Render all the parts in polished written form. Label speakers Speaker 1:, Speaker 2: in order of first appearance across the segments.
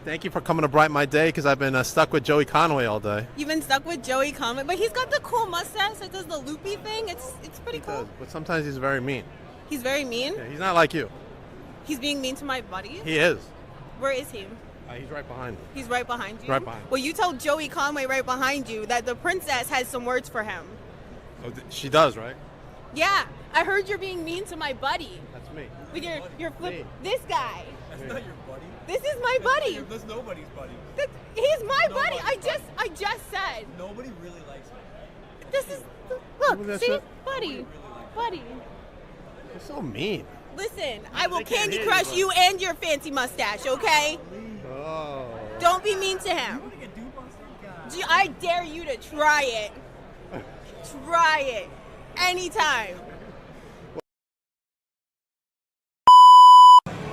Speaker 1: Thank you for coming to brighten my day because I've been stuck with Joey Conway all day.
Speaker 2: You've been stuck with Joey Conway, but he's got the cool mustache that does the loopy thing. It's pretty cool.
Speaker 1: Does, but sometimes he's very mean.
Speaker 2: He's very mean?
Speaker 1: Yeah, he's not like you.
Speaker 2: He's being mean to my buddy?
Speaker 1: He is.
Speaker 2: Where is he?
Speaker 1: He's right behind me.
Speaker 2: He's right behind you?
Speaker 1: Right behind me.
Speaker 2: Well, you told Joey Conway right behind you that the princess has some words for him.
Speaker 1: Oh, she does, right?
Speaker 2: Yeah, I heard you're being mean to my buddy.
Speaker 1: That's me.
Speaker 2: With your flip, this guy.
Speaker 3: That's not your buddy.
Speaker 2: This is my buddy.
Speaker 3: That's nobody's buddy.
Speaker 2: He's my buddy. I just said.
Speaker 3: Nobody really likes me.
Speaker 2: This is look. See, buddy.
Speaker 1: You're so mean.
Speaker 2: Listen, I will Candy Crush you and your fancy mustache, okay?
Speaker 1: Oh.
Speaker 2: Don't be mean to him. I dare you to try it. Try it. Anytime.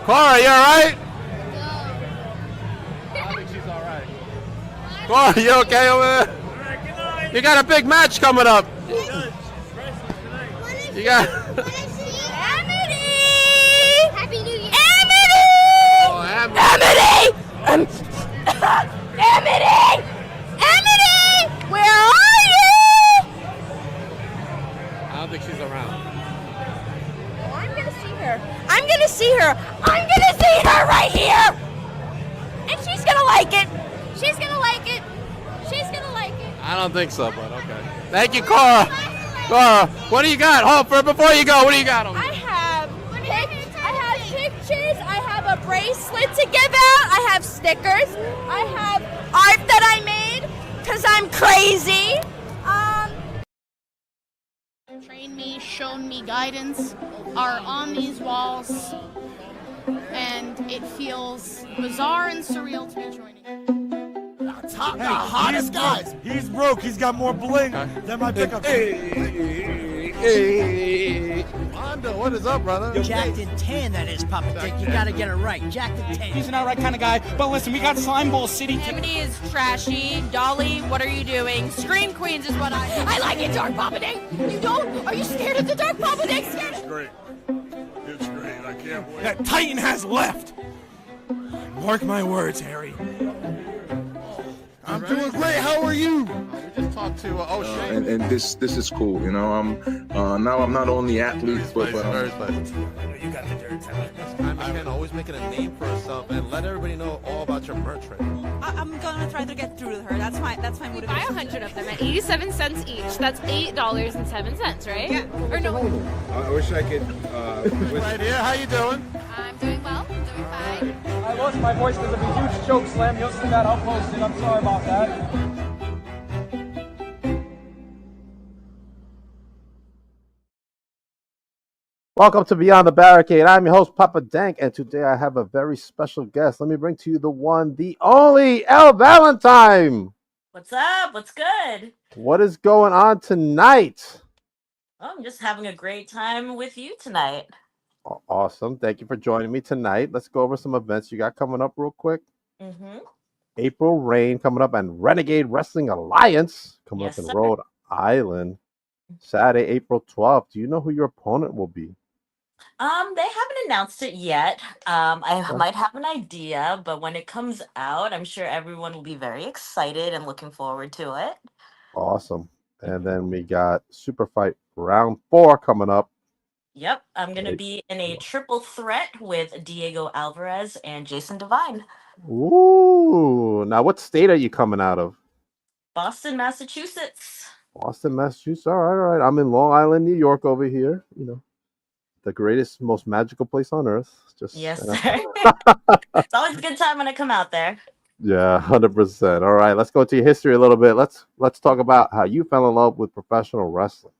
Speaker 1: Cora, you alright? I don't think she's alright. Cora, you okay over there? You got a big match coming up. You got...
Speaker 2: Amity!
Speaker 4: Happy New Year!
Speaker 2: Amity!
Speaker 1: Oh, Amity!
Speaker 2: Amity! Amity! Where are you?
Speaker 1: I don't think she's around.
Speaker 2: I'm gonna see her. I'm gonna see her right here! And she's gonna like it. She's gonna like it. She's gonna like it.
Speaker 1: I don't think so, but okay. Thank you, Cora. Cora, what do you got? Hold for before you go. What do you got over there?
Speaker 2: I have pictures. I have a bracelet to give out. I have stickers. I have art that I made because I'm crazy.
Speaker 4: Trained me, shown me guidance are on these walls, and it feels bizarre and surreal to be joining.
Speaker 3: Top, the hottest guys. He's broke. He's got more bling than my pickup.
Speaker 1: Hey, Mondo, what is up, brother?
Speaker 5: Jacked in 10, that is, Papa Dick. You gotta get it right. Jacked in 10.
Speaker 6: He's an outright kind of guy. But listen, we got Slime Bowl City.
Speaker 2: Amity is trashy. Dolly, what are you doing? Scream Queens is what I like it, Dark Papa Dick. You don't? Are you scared of the Dark Papa Dick?
Speaker 7: It's great. It's great. I can't wait.
Speaker 3: That Titan has left. Mark my words, Harry.
Speaker 7: I'm doing great. How are you?
Speaker 1: We just talked to O'Shea.
Speaker 8: And this is cool, you know. Now I'm not only athlete, but
Speaker 1: very spicy.
Speaker 3: You got the dirt.
Speaker 1: I can always making a name for herself and let everybody know all about your merch right now.
Speaker 2: I'm gonna try to get through to her. That's my
Speaker 9: We buy
Speaker 2: motivation.
Speaker 9: 100 of them at 87 cents each. That's $8.07, right?
Speaker 2: Yeah.
Speaker 9: Or no?
Speaker 7: I wish I could.
Speaker 1: Right here, how you doing?
Speaker 9: I'm doing well. Doing fine.
Speaker 6: I lost my voice because of a huge choke slam. You'll see that. I'll post it. I'm sorry about that.
Speaker 10: Welcome to Beyond the Barricade. I'm your host, Papa Dank, and today I have a very special guest. Let me bring to you the one, the only Elle Valentine.
Speaker 11: What's up? What's good?
Speaker 10: What is going on tonight?
Speaker 11: Oh, I'm just having a great time with you tonight.
Speaker 10: Awesome. Thank you for joining me tonight. Let's go over some events you got coming up real quick.
Speaker 11: Mm-hmm.
Speaker 10: April Rain coming up, and Renegade Wrestling Alliance coming
Speaker 11: Yes,
Speaker 10: up in
Speaker 11: sir.
Speaker 10: Rhode Island. Saturday, April 12th. Do you know who your opponent will be?
Speaker 11: They haven't announced it yet. I might have an idea, but when it comes out, I'm sure everyone will be very excited and looking forward to it.
Speaker 10: Awesome. And then we got Super Fight Round 4 coming up.
Speaker 11: Yep, I'm going to be in a triple threat with Diego Alvarez and Jason Devine.
Speaker 10: Ooh. Now, what state are you coming out of?
Speaker 11: Boston, Massachusetts.
Speaker 10: Boston, Massachusetts. All right. I'm in Long Island, New York over here. You know, the greatest, most magical place on earth. Just
Speaker 11: Yes, sir. It's always a good time when I come out there.
Speaker 10: Yeah, 100%. All right, let's go to your history a little bit. Let's talk about how you fell in love with professional wrestling.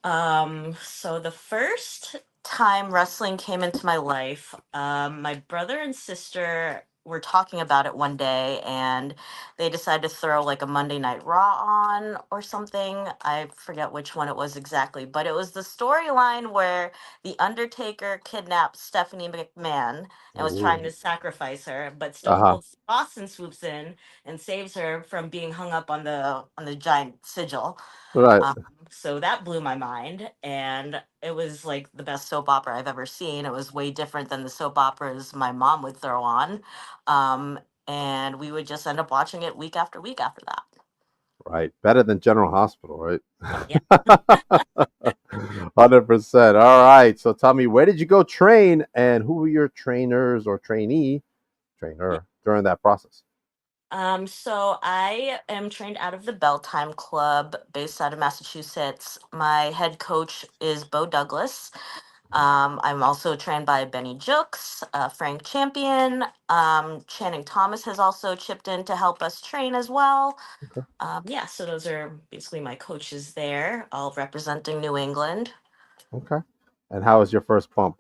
Speaker 11: So the first time wrestling came into my life, my brother and sister were talking about it one day, and they decided to throw like a Monday Night Raw on or something. I forget which one it was exactly, but it was the storyline where The Undertaker kidnapped Stephanie McMahon and was trying to sacrifice her, but Stone Cold Austin swoops in and saves her from being hung up on the giant sigil.
Speaker 10: Right.
Speaker 11: So that blew my mind, and it was like the best soap opera I've ever seen. It was way different than the soap operas my mom would throw on. Um, and we would just end up watching it week after week after that.
Speaker 10: Right. Better than General Hospital, right?
Speaker 11: Oh, yeah.
Speaker 10: 100%. All right. So tell me, where did you go train and who were your trainers or trainer during that process?
Speaker 11: So I am trained out of the Belltime Club based out of Massachusetts. My head coach is Bo Douglas. I'm also trained by Benny Jukes, Frank Champion. Channing Thomas has also chipped in to help us train as well.
Speaker 10: Okay.
Speaker 11: Yeah, so those are basically my coaches there, all representing New England.
Speaker 10: Okay. And how was your first bump?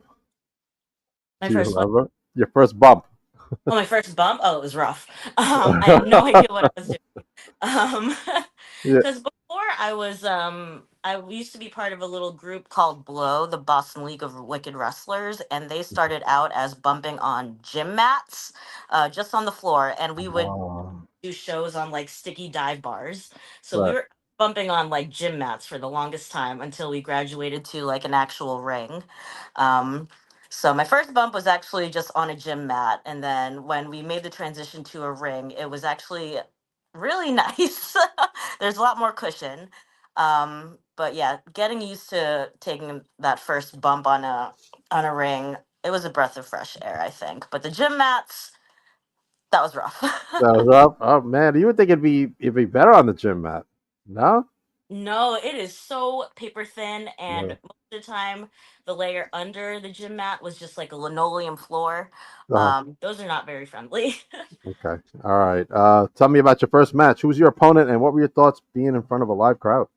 Speaker 11: My
Speaker 10: Do you
Speaker 11: first one.
Speaker 10: remember? Your first bump.
Speaker 11: Oh, my first bump. Oh, it was rough. I had no idea what I was doing. Um,
Speaker 10: Yeah.
Speaker 11: because before I used to be part of a little group called Blow, the Boston League of Wicked Wrestlers, and they started out as bumping on gym mats, just on the floor, and we would
Speaker 10: Oh,
Speaker 11: do shows on like sticky dive bars. So we
Speaker 10: right.
Speaker 11: were bumping on like gym mats for the longest time until we graduated to like an actual ring. Um, so my first bump was actually just on a gym mat, and then when we made the transition to a ring, it was actually really nice. There's a lot more cushion. But yeah, getting used to taking that first bump on a ring, it was a breath of fresh air, I think. But the gym mats, that was rough.
Speaker 10: That was up. Oh man, you would think it'd be better on the gym mat. No?
Speaker 11: No, it is so paper thin, and
Speaker 10: Yeah.
Speaker 11: most of the time, the layer under the gym mat was just like a linoleum floor.
Speaker 10: Uh-huh.
Speaker 11: Those are not very friendly.
Speaker 10: Okay. All right. Tell me about your first match. Who was your opponent and what were your thoughts being in front of a live crowd?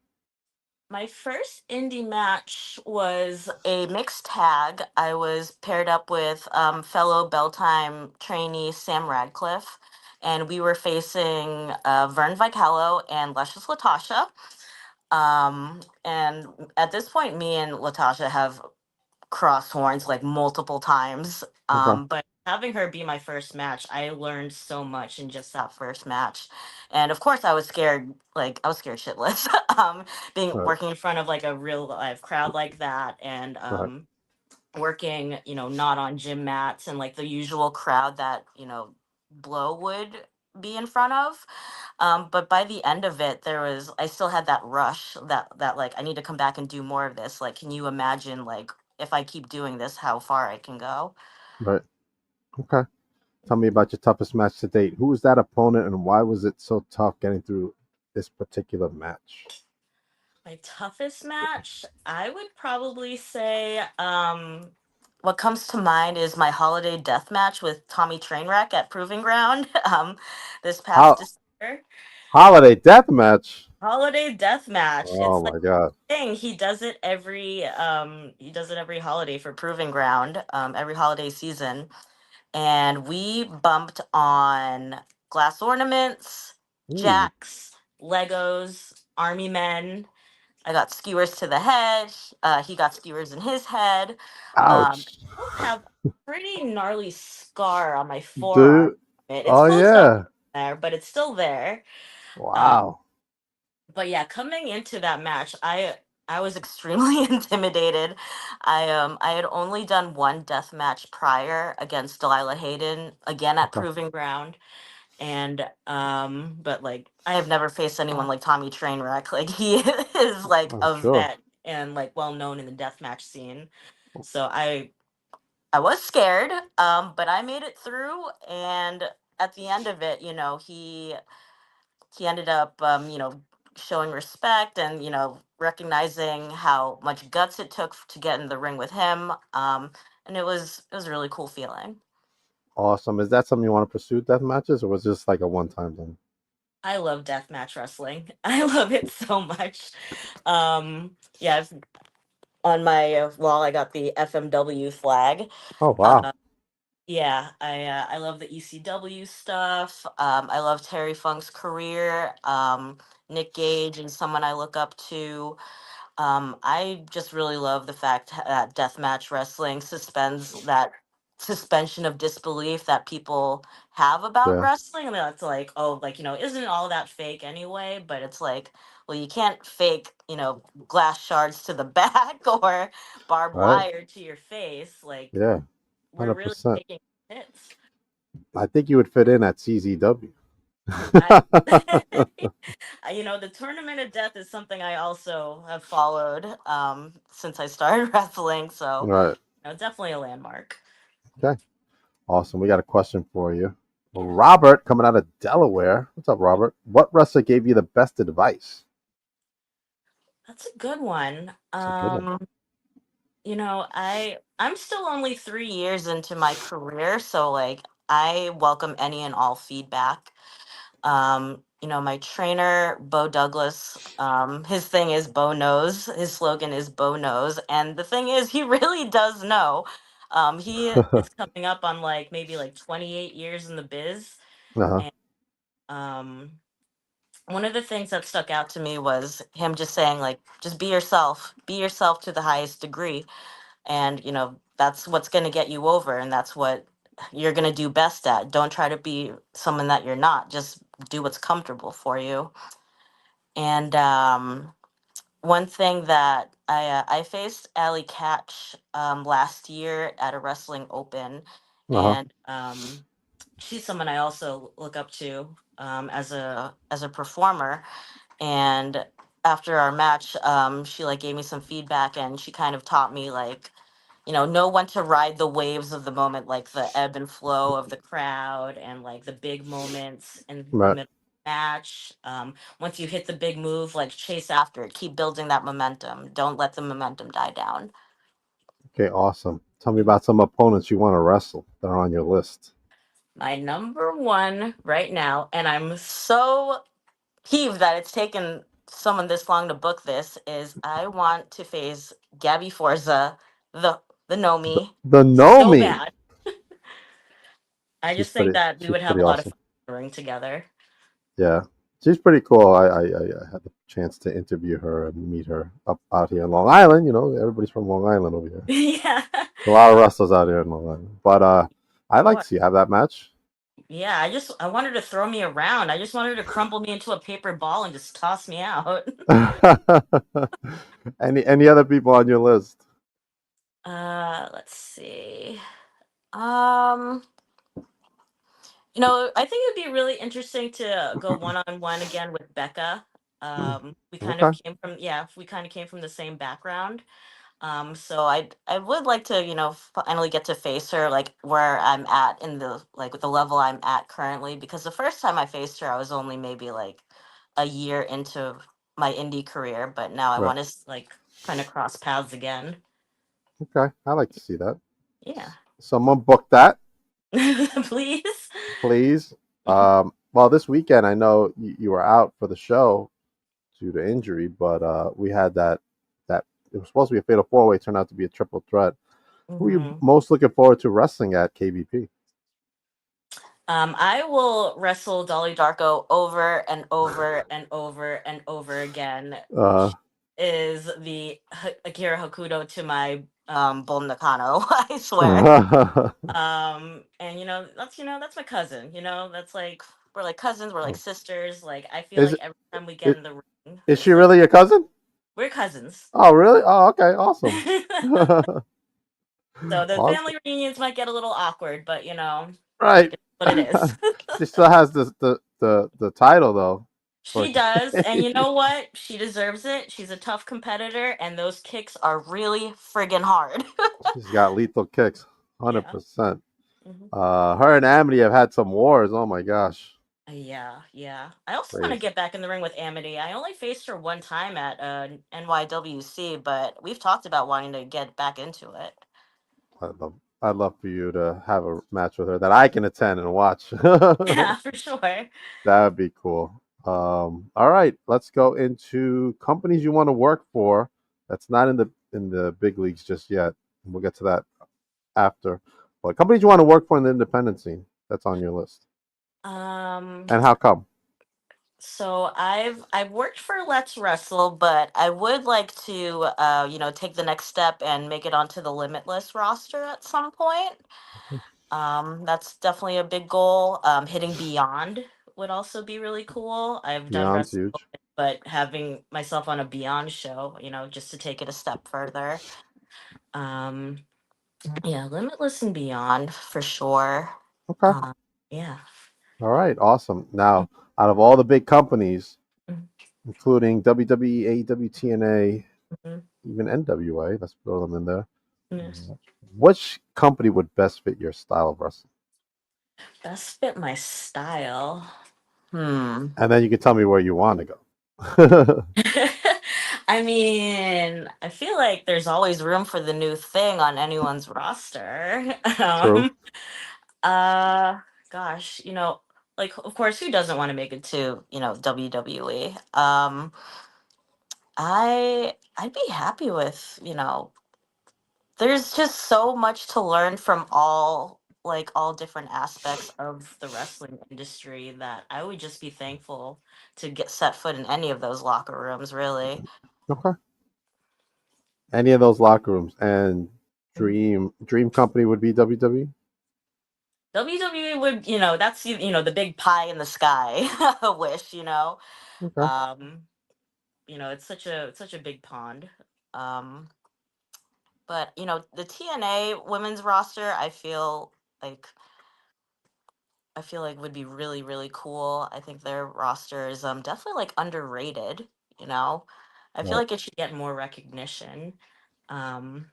Speaker 11: My first indie match was a mixed tag. I was paired up with fellow Belltime trainee Sam Radcliffe, and we were facing Vern Vicallo and Luscious Latasha. And at this point, me and Latasha have crossed horns like multiple times.
Speaker 10: Okay.
Speaker 11: But having her be my first match, I learned so much in just that first match. And of course, I was scared. Like I was scared shitless. Being
Speaker 10: All right.
Speaker 11: working in front of like a real live crowd like that, and
Speaker 10: All right.
Speaker 11: working, not on gym mats and like the usual crowd that Blow would be in front of. But by the end of it, I still had that rush that like I need to come back and do more of this. Like, can you imagine like if I keep doing this, how far I can go?
Speaker 10: Right. Okay. Tell me about your toughest match to date. Who was that opponent and why was it so tough getting through this particular match?
Speaker 11: My toughest match, I would probably say, what comes to mind is my holiday death match with Tommy Trainwreck at Proving Ground, this past
Speaker 10: How
Speaker 11: December.
Speaker 10: holiday death match?
Speaker 11: Holiday death match.
Speaker 10: Oh
Speaker 11: It's like
Speaker 10: my god.
Speaker 11: thing. He does it every holiday for Proving Ground, every holiday season. And we bumped on glass ornaments,
Speaker 10: Ooh.
Speaker 11: jacks, Legos, army men. I got skewers to the head. He got skewers in his head.
Speaker 10: Ouch.
Speaker 11: Both have a pretty gnarly scar on my forearm.
Speaker 10: Dude.
Speaker 11: It's
Speaker 10: Oh
Speaker 11: closed up
Speaker 10: yeah.
Speaker 11: there, but it's still there. Um,
Speaker 10: Wow.
Speaker 11: but yeah, coming into that match, I was extremely intimidated. I had only done one death match prior against Delilah Hayden, again at
Speaker 10: Okay.
Speaker 11: Proving Ground. And but like I have never faced anyone like Tommy Trainwreck. Like he is like
Speaker 10: I'm
Speaker 11: a
Speaker 10: sure.
Speaker 11: vet and like well known in the deathmatch scene. So I was scared, but I made it through. And at the end of it, he ended up showing respect and recognizing how much guts it took to get in the ring with him. And it was a really cool feeling.
Speaker 10: Awesome. Is that something you want to pursue, death matches, or was this like a one-time thing?
Speaker 11: I love deathmatch wrestling. I love it so much. Yeah, on my wall, I got the FMW flag.
Speaker 10: Oh wow.
Speaker 11: Uh, yeah, I love the ECW stuff. I love Terry Funk's career. Nick Gage and someone I look up to. I just really love the fact that deathmatch wrestling suspends that suspension of disbelief that people have about
Speaker 10: Yeah.
Speaker 11: wrestling. I mean, it's like, oh, like, isn't all that fake anyway? But it's like, well, you can't fake, glass shards to the back or barbed
Speaker 10: Right?
Speaker 11: wire to your face. Like,
Speaker 10: Yeah,
Speaker 11: we're really
Speaker 10: 100%.
Speaker 11: taking hits.
Speaker 10: I think you would fit in at CZW.
Speaker 11: I, the Tournament of Death is something I also have followed since I started wrestling. So,
Speaker 10: Right.
Speaker 11: definitely a landmark.
Speaker 10: Okay. Awesome. We got a question for you.
Speaker 11: Yeah,
Speaker 10: Robert, coming out of Delaware. What's up, Robert? What wrestler gave you the best advice?
Speaker 11: that's a good one.
Speaker 10: It's a good one.
Speaker 11: I'm still only 3 years into my career, so like I welcome any and all feedback. My trainer, Bo Douglas, his thing is Bo knows. His slogan is Bo knows. And the thing is, he really does know. He is coming up on like maybe like 28 years in the biz.
Speaker 10: Uh-huh.
Speaker 11: And one of the things that stuck out to me was him just saying, like, just be yourself to the highest degree. And, that's what's going to get you over. And that's what you're going to do best at. Don't try to be someone that you're not. Just do what's comfortable for you. And one thing that I faced Allie Catch last year at a wrestling open,
Speaker 10: Uh-huh.
Speaker 11: and she's someone I also look up to as a performer. And after our match, she like gave me some feedback, and she kind of taught me like know when to ride the waves of the moment, like the ebb and flow of the crowd and like the big moments in the
Speaker 10: Right.
Speaker 11: middle of the match. Once you hit the big move, like chase after it, keep building that momentum. Don't let the momentum die down.
Speaker 10: Okay, awesome. Tell me about some opponents you want to wrestle that are on your list.
Speaker 11: My number one right now, and I'm so peeved that it's taken someone this long to book this, is I want to face Gabby Forza, the the Nomi,
Speaker 10: The
Speaker 11: so
Speaker 10: Nomi.
Speaker 11: bad. I just think that we
Speaker 10: She's
Speaker 11: would have
Speaker 10: pretty
Speaker 11: a lot of
Speaker 10: awesome.
Speaker 11: fun in the ring together.
Speaker 10: Yeah. She's pretty cool. I had the chance to interview her and meet her up out here in Long Island. Everybody's from Long Island over here.
Speaker 11: Yeah.
Speaker 10: A lot of wrestlers out here in Long Island. But I'd like
Speaker 11: What?
Speaker 10: to see you have that match.
Speaker 11: Yeah, I wanted to throw me around. I just wanted to crumple me into a paper ball and just toss me out.
Speaker 10: Any other people on your list?
Speaker 11: Let's see. Um, I think it'd be really interesting to go one-on-one again with Becca. We kind of
Speaker 10: Okay.
Speaker 11: came from, yeah, we kind of came from the same background. So I would like to, finally get to face her like where I'm at in the like the level I'm at currently, because the first time I faced her I was only maybe like a year into my indie career, but now I
Speaker 10: Right.
Speaker 11: want to like kind of cross paths again.
Speaker 10: Okay. I'd like to see that.
Speaker 11: Yeah.
Speaker 10: Someone book that,
Speaker 11: Please.
Speaker 10: please. Well, this weekend I know you were out for the show due to injury, but we had that it was supposed to be a fatal four way, turned out to be a triple threat. Who are you
Speaker 11: Hmm.
Speaker 10: most looking forward to wrestling at KBP?
Speaker 11: I will wrestle Dolly Darko over and over and over and over again.
Speaker 10: Uh,
Speaker 11: Is the Akira Hokuto to my Bull Nakano, I swear. And that's my cousin. That's like we're like cousins, we're like sisters. Like I feel
Speaker 10: is
Speaker 11: like
Speaker 10: it,
Speaker 11: every time we get
Speaker 10: it
Speaker 11: in the ring,
Speaker 10: is she
Speaker 11: it's like
Speaker 10: really your cousin?
Speaker 11: we're cousins.
Speaker 10: Oh, really? Oh, okay, awesome.
Speaker 11: So the
Speaker 10: Awesome.
Speaker 11: family reunions might get a little awkward, but
Speaker 10: Right.
Speaker 11: it's what it is.
Speaker 10: She still has the title though. For
Speaker 11: She does, and you know what? She deserves it. She's a tough competitor, and those kicks are really friggin' hard.
Speaker 10: she's got lethal kicks,
Speaker 11: Yeah.
Speaker 10: 100%.
Speaker 11: Hmm.
Speaker 10: Her and Amity have had some wars. Oh my gosh,
Speaker 11: Yeah, yeah. I also want to
Speaker 10: crazy.
Speaker 11: get back in the ring with Amity. I only faced her one time at NYWC, but we've talked about wanting to get back into it.
Speaker 10: I'd love for you to have a match with her that I can attend and watch.
Speaker 11: Yeah, for sure.
Speaker 10: That'd be cool. All right, let's go into companies you want to work for. That's not in the big leagues just yet. We'll get to that after. But companies you want to work for in the independent scene. That's on your list.
Speaker 11: Um,
Speaker 10: And how come?
Speaker 11: so I've worked for Let's Wrestle, but I would like to take the next step and make it onto the Limitless roster at some point. That's definitely a big goal. Hitting Beyond would also be really cool. I've done
Speaker 10: Beyond's
Speaker 11: wrestling,
Speaker 10: huge.
Speaker 11: but having myself on a Beyond show, just to take it a step further. Um, yeah, Limitless and Beyond for sure.
Speaker 10: Okay.
Speaker 11: Yeah.
Speaker 10: All right. Awesome. Now, out of all the big companies,
Speaker 11: Mhm.
Speaker 10: including WWE, AEW, TNA,
Speaker 11: Mhm.
Speaker 10: even NWA, let's throw them in there.
Speaker 11: Yes.
Speaker 10: Which company would best fit your style of wrestling?
Speaker 11: Best fit my style. Hmm.
Speaker 10: And then you can tell me where you want to go.
Speaker 11: I mean, I feel like there's always room for the new thing on anyone's roster.
Speaker 10: True.
Speaker 11: Uh, Gosh, like of course, who doesn't want to make it to WWE? I'd be happy with There's just so much to learn from all different aspects of the wrestling industry that I would just be thankful to get set foot in any of those locker rooms, really.
Speaker 10: Okay. Any of those locker rooms, and dream company would be WWE.
Speaker 11: WWE would, that's the big pie in the sky wish.
Speaker 10: Okay.
Speaker 11: Um, it's such a big pond. Um, but the TNA women's roster, like I feel like would be really, really cool. I think their roster is definitely like underrated, you know. I feel
Speaker 10: Right.
Speaker 11: like it should get more recognition. Um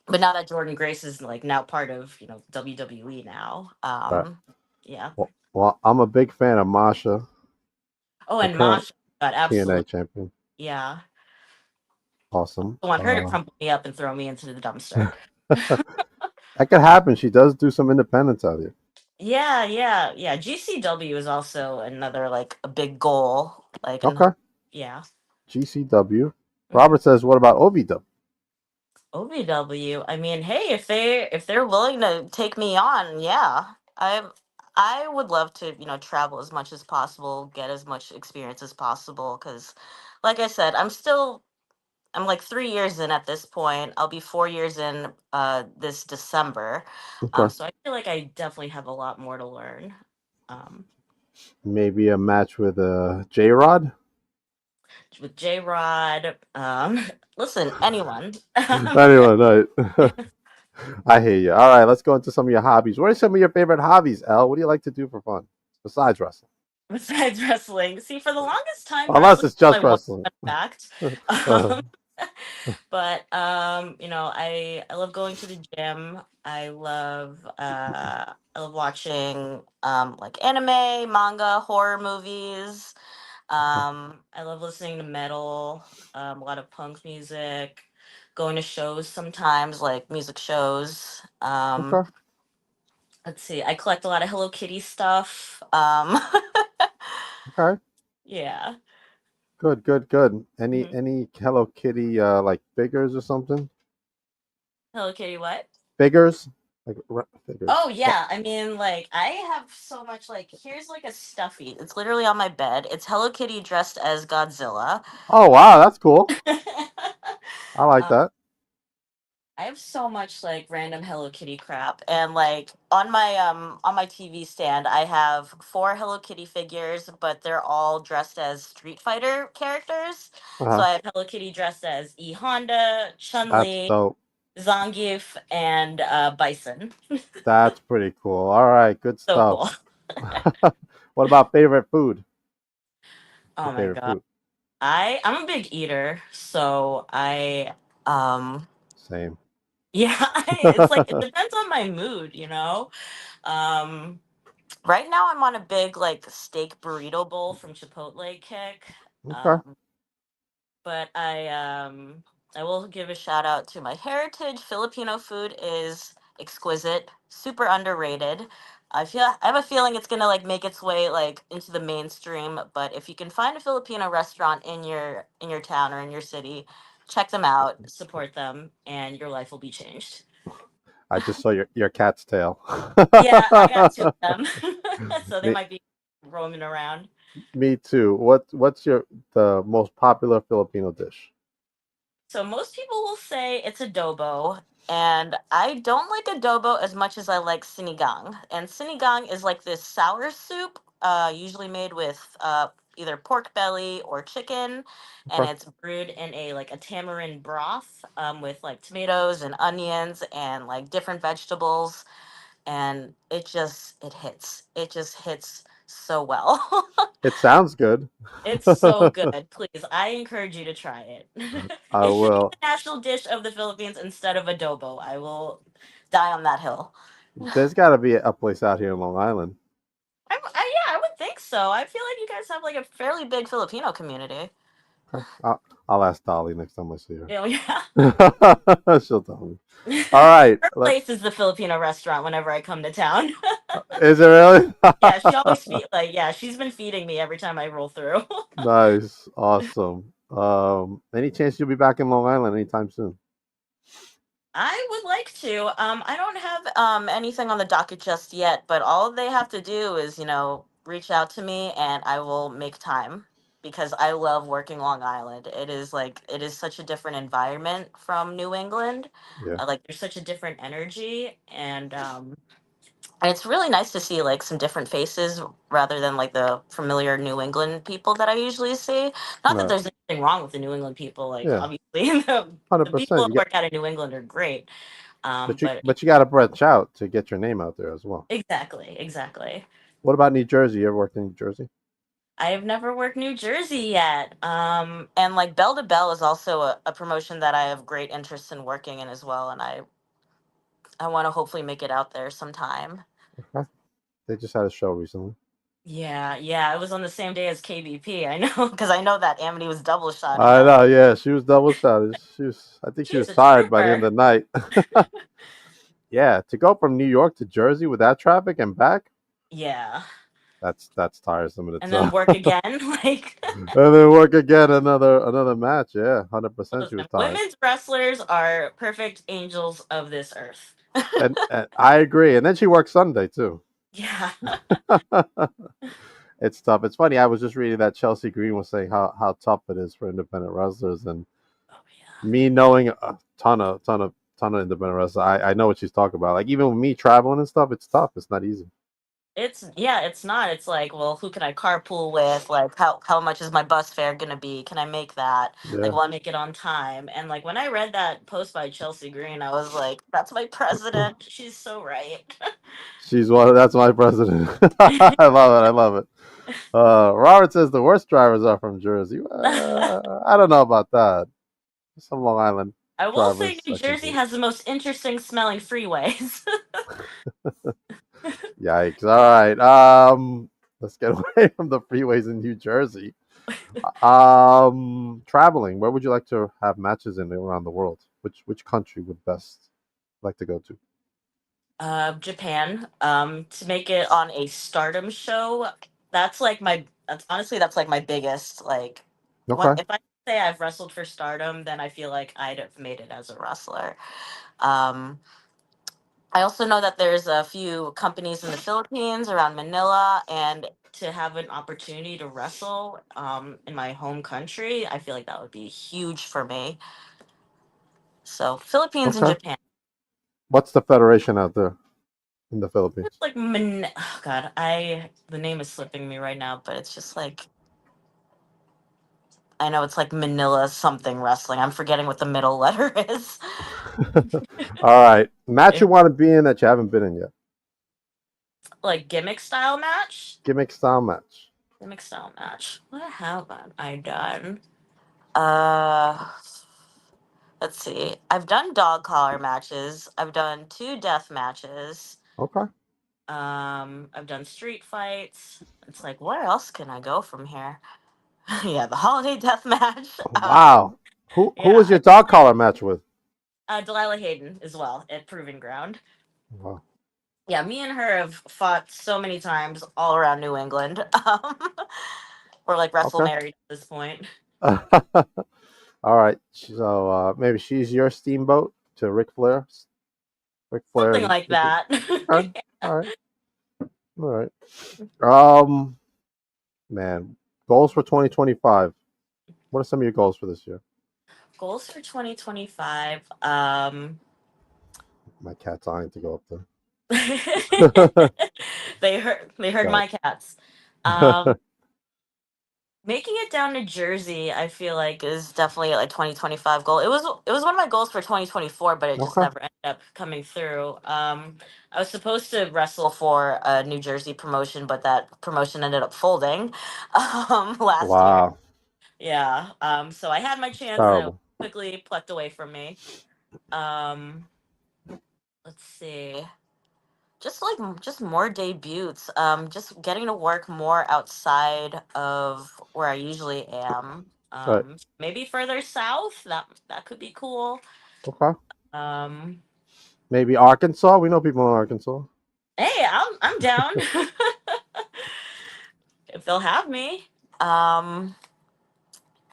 Speaker 11: but now that Jordan Grace is like now part of, WWE now.
Speaker 10: Right.
Speaker 11: Yeah.
Speaker 10: Well, I'm a big fan of Masha,
Speaker 11: Oh,
Speaker 10: the
Speaker 11: and
Speaker 10: current
Speaker 11: Masha, God,
Speaker 10: TNA
Speaker 11: absolutely.
Speaker 10: champion.
Speaker 11: Yeah.
Speaker 10: Awesome.
Speaker 11: I want her to crumple me up and throw me into the dumpster.
Speaker 10: That could happen. She does do some independence out here.
Speaker 11: Yeah, yeah, yeah. GCW is also another like a big goal. Like and
Speaker 10: Okay.
Speaker 11: yeah.
Speaker 10: GCW.
Speaker 11: Mhm.
Speaker 10: Robert says, what about OVW?
Speaker 11: OVW. I mean, hey, if they're willing to take me on, yeah, I would love to travel as much as possible, get as much experience as possible. Because, like I said, I'm like 3 years in at this point. I'll be 4 years in this December.
Speaker 10: Okay.
Speaker 11: So I feel like I definitely have a lot more to learn. Um,
Speaker 10: Maybe a match with J Rod?
Speaker 11: with J Rod, listen, anyone.
Speaker 10: Anyway, no. I hear you. All right, let's go into some of your hobbies. What are some of your favorite hobbies, Elle? What do you like to do for fun besides wrestling?
Speaker 11: Besides wrestling. See, for the longest time,
Speaker 10: Unless
Speaker 11: wrestling
Speaker 10: it's
Speaker 11: was my
Speaker 10: just
Speaker 11: one
Speaker 10: wrestling.
Speaker 11: fun fact.
Speaker 10: Uh,
Speaker 11: Um, but I love going to the gym. I love watching like anime, manga, horror movies. I love listening to metal, a lot of punk music, going to shows sometimes, like music shows.
Speaker 10: okay.
Speaker 11: Let's see, I collect a lot of Hello Kitty stuff.
Speaker 10: Okay.
Speaker 11: Yeah.
Speaker 10: Good, good, good. Any
Speaker 11: Mhm.
Speaker 10: any Hello Kitty like figures or something?
Speaker 11: Hello Kitty, what?
Speaker 10: Figures? Like figures.
Speaker 11: Oh yeah, I mean, like I have so much. Like, here's like a stuffy. It's literally on my bed. It's Hello Kitty dressed as Godzilla.
Speaker 10: Oh wow, that's cool. I like
Speaker 11: um,
Speaker 10: that.
Speaker 11: I have so much like random Hello Kitty crap, and like on my TV stand, I have 4 Hello Kitty figures, but they're all dressed as Street Fighter characters. So
Speaker 10: Uh-huh.
Speaker 11: I have Hello Kitty dressed as E Honda, Chun
Speaker 10: That's
Speaker 11: Li,
Speaker 10: dope.
Speaker 11: Zangief, and Bison.
Speaker 10: That's pretty cool. All right, good
Speaker 11: So
Speaker 10: stuff.
Speaker 11: cool.
Speaker 10: What about favorite food?
Speaker 11: Oh
Speaker 10: Your
Speaker 11: my
Speaker 10: favorite
Speaker 11: god.
Speaker 10: food?
Speaker 11: I'm a big eater, so I
Speaker 10: Same.
Speaker 11: yeah, it's like it depends on my mood. Um right now I'm on a big like steak burrito bowl from Chipotle kick.
Speaker 10: Okay.
Speaker 11: Um but I will give a shout out to my heritage. Filipino food is exquisite, super underrated. I have a feeling it's gonna like make its way like into the mainstream, but if you can find a Filipino restaurant in your town or in your city, check them out, support them, and your life will be changed.
Speaker 10: I just saw your cat's tail.
Speaker 11: Yeah, I got two of them. So they
Speaker 10: me,
Speaker 11: might be roaming around.
Speaker 10: me too. What's the most popular Filipino dish?
Speaker 11: So most people will say it's adobo, and I don't like adobo as much as I like sinigang. And sinigang is like this sour soup, usually made with either pork belly or chicken, and
Speaker 10: Okay.
Speaker 11: it's brewed in a tamarind broth with like tomatoes and onions and like different vegetables, and it just hits so well.
Speaker 10: It sounds good.
Speaker 11: It's so good. Please, I encourage you to try it.
Speaker 10: I
Speaker 11: It should be
Speaker 10: will.
Speaker 11: the national dish of the Philippines instead of adobo. I will die on that hill.
Speaker 10: There's got to be a place out here in Long Island.
Speaker 11: Yeah, I would think so. I feel like you guys have like a fairly big Filipino community.
Speaker 10: Okay. I'll ask Dolly next time I see her.
Speaker 11: Oh yeah.
Speaker 10: She'll tell me. All right.
Speaker 11: Her place is the Filipino restaurant whenever I come to town.
Speaker 10: Is it really?
Speaker 11: Yeah, she always she's been feeding me every time I roll through.
Speaker 10: Nice. Awesome. Any chance you'll be back in Long Island anytime soon?
Speaker 11: I would like to. I don't have anything on the docket just yet, but all they have to do is, reach out to me and I will make time because I love working Long Island. It is such a different environment from New England.
Speaker 10: Yeah.
Speaker 11: Like there's such a different energy, and it's really nice to see like some different faces rather than like the familiar New England people that I usually see. Not that
Speaker 10: Right.
Speaker 11: there's anything wrong with the New England people. Like
Speaker 10: Yeah.
Speaker 11: obviously the people
Speaker 10: 100%.
Speaker 11: that work out in New England are great. But
Speaker 10: But you got to branch out to get your name out there as well.
Speaker 11: exactly.
Speaker 10: What about New Jersey? You ever worked in New Jersey?
Speaker 11: I have never worked New Jersey yet. And like Bell to Bell is also a promotion that I have great interest in working in as well. And I want to hopefully make it out there sometime.
Speaker 10: Okay. They just had a show recently.
Speaker 11: Yeah. It was on the same day as KBP. I know because I know that Amity was double shot.
Speaker 10: I know. Yeah, she was double shotted. I think she was
Speaker 11: She's a
Speaker 10: tired by the end
Speaker 11: trooper.
Speaker 10: of the night. Yeah, to go from New York to Jersey with that traffic and back,
Speaker 11: Yeah.
Speaker 10: that's tiresome in
Speaker 11: And then
Speaker 10: itself.
Speaker 11: work again. Like
Speaker 10: And then work again another match. Yeah, 100% she was
Speaker 11: listen,
Speaker 10: tired.
Speaker 11: women's wrestlers are perfect angels of this earth.
Speaker 10: And I agree. And then she works Sunday too.
Speaker 11: Yeah.
Speaker 10: It's tough. It's funny. I was just reading that Chelsea Green was saying how tough it is for independent wrestlers, and me knowing a ton of independent wrestlers, I know what she's talking about. Like even with me traveling and stuff, it's tough. It's not easy.
Speaker 11: It's not. It's like, well, who can I carpool with? Like how much is my bus fare gonna be? Can I make that? Like,
Speaker 10: Yeah.
Speaker 11: will I make it on time? And like when I read that post by Chelsea Green, I was like, that's my president. She's so right.
Speaker 10: She's one. That's my president. I love it. I love it. Robert says the worst drivers are from Jersey. I don't know about that. Some Long Island.
Speaker 11: I will say
Speaker 10: drivers,
Speaker 11: New
Speaker 10: I can
Speaker 11: Jersey
Speaker 10: see.
Speaker 11: has the most interesting smelling freeways.
Speaker 10: Yikes! All right. Let's get away from the freeways in New Jersey. Traveling. Where would you like to have matches in around the world? Which country would best like to go to?
Speaker 11: Japan. To make it on a Stardom show, that's like my biggest like.
Speaker 10: Okay.
Speaker 11: If I say I've wrestled for Stardom, then I feel like I'd have made it as a wrestler. Um, I also know that there's a few companies in the Philippines around Manila, and to have an opportunity to wrestle in my home country, I feel like that would be huge for me. So Philippines and
Speaker 10: Okay.
Speaker 11: Japan.
Speaker 10: What's the federation out there in the Philippines?
Speaker 11: It's like oh God, the name is slipping me right now, but it's just like I know it's like Manila something wrestling. I'm forgetting what the middle letter is.
Speaker 10: All right. Match you want to be in that you haven't been in yet.
Speaker 11: Like gimmick style match.
Speaker 10: Gimmick style match.
Speaker 11: Gimmick style match. What haven't I done? Let's see. I've done dog collar matches. I've done 2 death matches.
Speaker 10: Okay.
Speaker 11: I've done street fights. It's like, where else can I go from here? Yeah, the holiday death match.
Speaker 10: Wow. Who was your dog collar match with?
Speaker 11: Delilah Hayden as well at Proving Ground.
Speaker 10: Wow.
Speaker 11: Yeah, me and her have fought so many times all around New England. We're like wrestle married at this point.
Speaker 10: All right. So maybe she's your steamboat to Ric Flair.
Speaker 11: Something like that.
Speaker 10: Okay. All right. All right. Man, goals for 2025. What are some of your goals for this year?
Speaker 11: Goals for 2025.
Speaker 10: My cat's eyeing to go up there.
Speaker 11: They heard
Speaker 10: Got
Speaker 11: my
Speaker 10: it.
Speaker 11: cats. Making it down to Jersey, I feel like is definitely a 2025 goal. It was one of my goals for 2024, but it just
Speaker 10: Okay.
Speaker 11: never ended up coming through. I was supposed to wrestle for a New Jersey promotion, but that promotion ended up folding last year.
Speaker 10: Wow.
Speaker 11: Yeah. So I had my
Speaker 10: It's
Speaker 11: chance and it was
Speaker 10: terrible.
Speaker 11: quickly plucked away from me. Um, let's see. Just more debuts. Just getting to work more outside of where I usually am.
Speaker 10: Right.
Speaker 11: Maybe further south. That could be cool.
Speaker 10: Okay.
Speaker 11: Um,
Speaker 10: Maybe Arkansas. We know people in Arkansas.
Speaker 11: hey, I'm down if they'll have me. Um,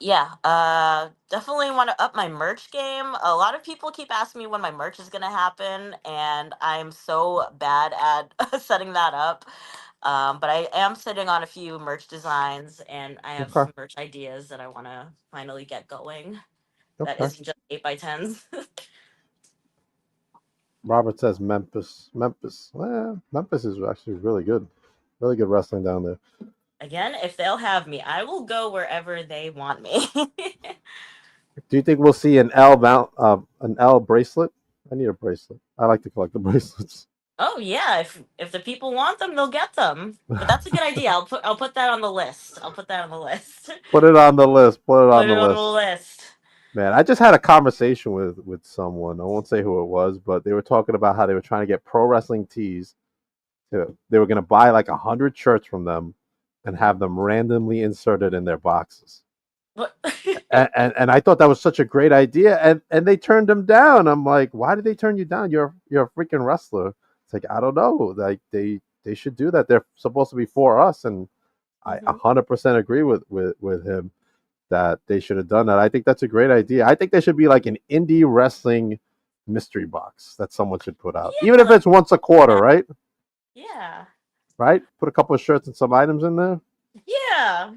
Speaker 11: yeah. Definitely want to up my merch game. A lot of people keep asking me when my merch is gonna happen, and I'm so bad at setting that up. But I am sitting on a few merch designs, and I have
Speaker 10: Okay.
Speaker 11: some merch ideas that I want to finally get going. That
Speaker 10: Okay.
Speaker 11: isn't just 8x10s.
Speaker 10: Robert says Memphis. Memphis. Well, Memphis is actually really good. Really good wrestling down there.
Speaker 11: Again, if they'll have me, I will go wherever they want me.
Speaker 10: Do you think we'll see an L bracelet? I need a bracelet. I like to collect the bracelets.
Speaker 11: Oh yeah, if the people want them, they'll get them. But that's a good idea. I'll put that on the list. I'll put that on the list.
Speaker 10: Put it on the list. Put it on
Speaker 11: Put
Speaker 10: the
Speaker 11: it on the
Speaker 10: list.
Speaker 11: list.
Speaker 10: Man, I just had a conversation with someone. I won't say who it was, but they were talking about how they were trying to get pro wrestling tees. They were going to buy like 100 shirts from them and have them randomly inserted in their boxes.
Speaker 11: But
Speaker 10: And I thought that was such a great idea, and they turned him down. I'm like, why did they turn you down? You're a freaking wrestler. It's like, I don't know. Like they should do that. They're supposed to be for us, and I
Speaker 11: Mhm.
Speaker 10: 100% agree with him that they should have done that. I think that's a great idea. I think there should be like an indie wrestling mystery box that someone should put out,
Speaker 11: Yeah,
Speaker 10: even if it's once a quarter, right?
Speaker 11: yeah.
Speaker 10: Right? Put a couple of shirts and some items in there.
Speaker 11: Yeah,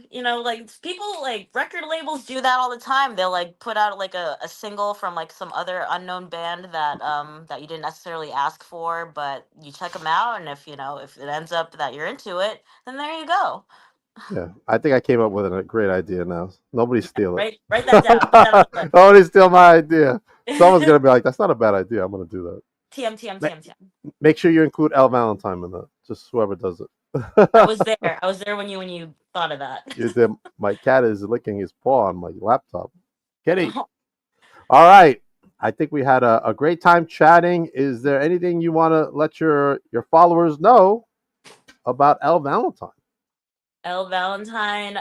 Speaker 11: like people like record labels do that all the time. They'll like put out like a single from like some other unknown band that you didn't necessarily ask for, but you check them out, and if it ends up that you're into it, then there you go.
Speaker 10: Yeah, I think I came up with a great idea now. Nobody steal it.
Speaker 11: Write that down. Put that on the
Speaker 10: Nobody steal my idea. Someone's
Speaker 11: list.
Speaker 10: gonna be like, "That's not a bad idea. I'm gonna do that."
Speaker 11: TM TM
Speaker 10: Ma-
Speaker 11: TM TM.
Speaker 10: Make sure you include Elle Valentine in that. Just whoever does it.
Speaker 11: I was there. I was there when you thought of that.
Speaker 10: You did. My cat is licking his paw on my laptop. Kitty. All right. I think we had a great time chatting. Is there anything you want to let your followers know about Elle Valentine?
Speaker 11: Elle Valentine,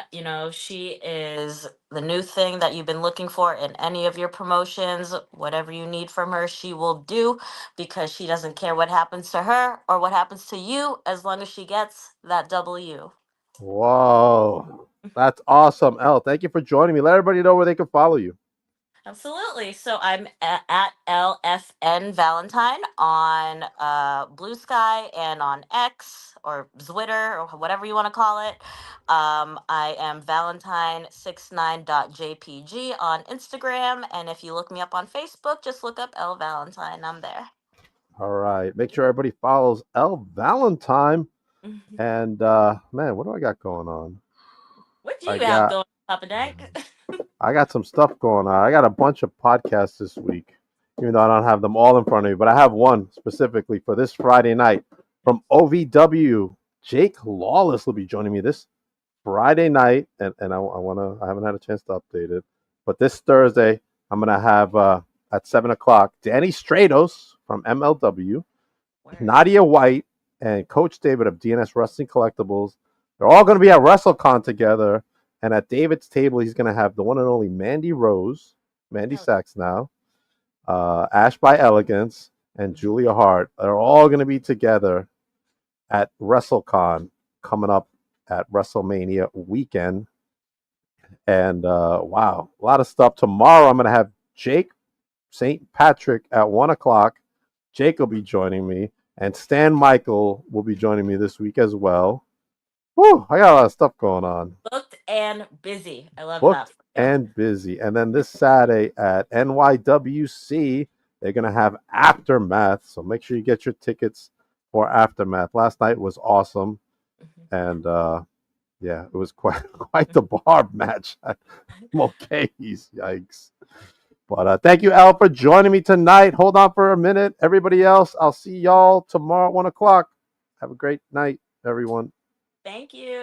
Speaker 11: she is the new thing that you've been looking for in any of your promotions. Whatever you need from her, she will do because she doesn't care what happens to her or what happens to you as long as she gets that W.
Speaker 10: Whoa. That's awesome. Elle, thank you for joining me. Let everybody know where they can follow you.
Speaker 11: Absolutely. So I'm at LFN Valentine on Blue Sky and on X or Twitter or whatever you want to call it. I am Valentine69.jpg on Instagram. And if you look me up on Facebook, just look up L Valentine. I'm there.
Speaker 10: All right. Make sure everybody follows Elle Valentine. And man, what do I got going on?
Speaker 11: What do
Speaker 10: I
Speaker 11: you have
Speaker 10: got
Speaker 11: going, Papa Dank?
Speaker 10: I got some stuff going on. I got a bunch of podcasts this week, even though I don't have them all in front of me, but I have one specifically for this Friday night from OVW. Jake Lawless will be joining me this Friday night, and I haven't had a chance to update it, but this Thursday I'm gonna have at 7 o'clock Danny Stratos from MLW, Nadia White, and Coach David of DNS Wrestling Collectibles. They're all going to be at WrestleCon together. And at David's table, he's going to have the one and only Mandy Rose, Mandy Sachs now, Ash by Elegance, and Julia Hart. They're all going to be together at WrestleCon coming up at WrestleMania weekend. And wow, a lot of stuff. Tomorrow, I'm going to have Jake St. Patrick at 1 o'clock. Jake will be joining me. And Stan Michael will be joining me this week as well. Whew, I got a lot of stuff going on.
Speaker 11: Booked and busy. I love
Speaker 10: Booked
Speaker 11: that.
Speaker 10: and busy. And then this Saturday at NYWC, they're going to have Aftermath. So make sure you get your tickets for Aftermath. Last night was awesome. And Yeah, it was quite the barb match at Mulcahy's. Yikes. But thank you, Elle, for joining me tonight. Hold on for a minute. Everybody else, I'll see y'all tomorrow at 1 o'clock. Have a great night, everyone.
Speaker 11: Thank you.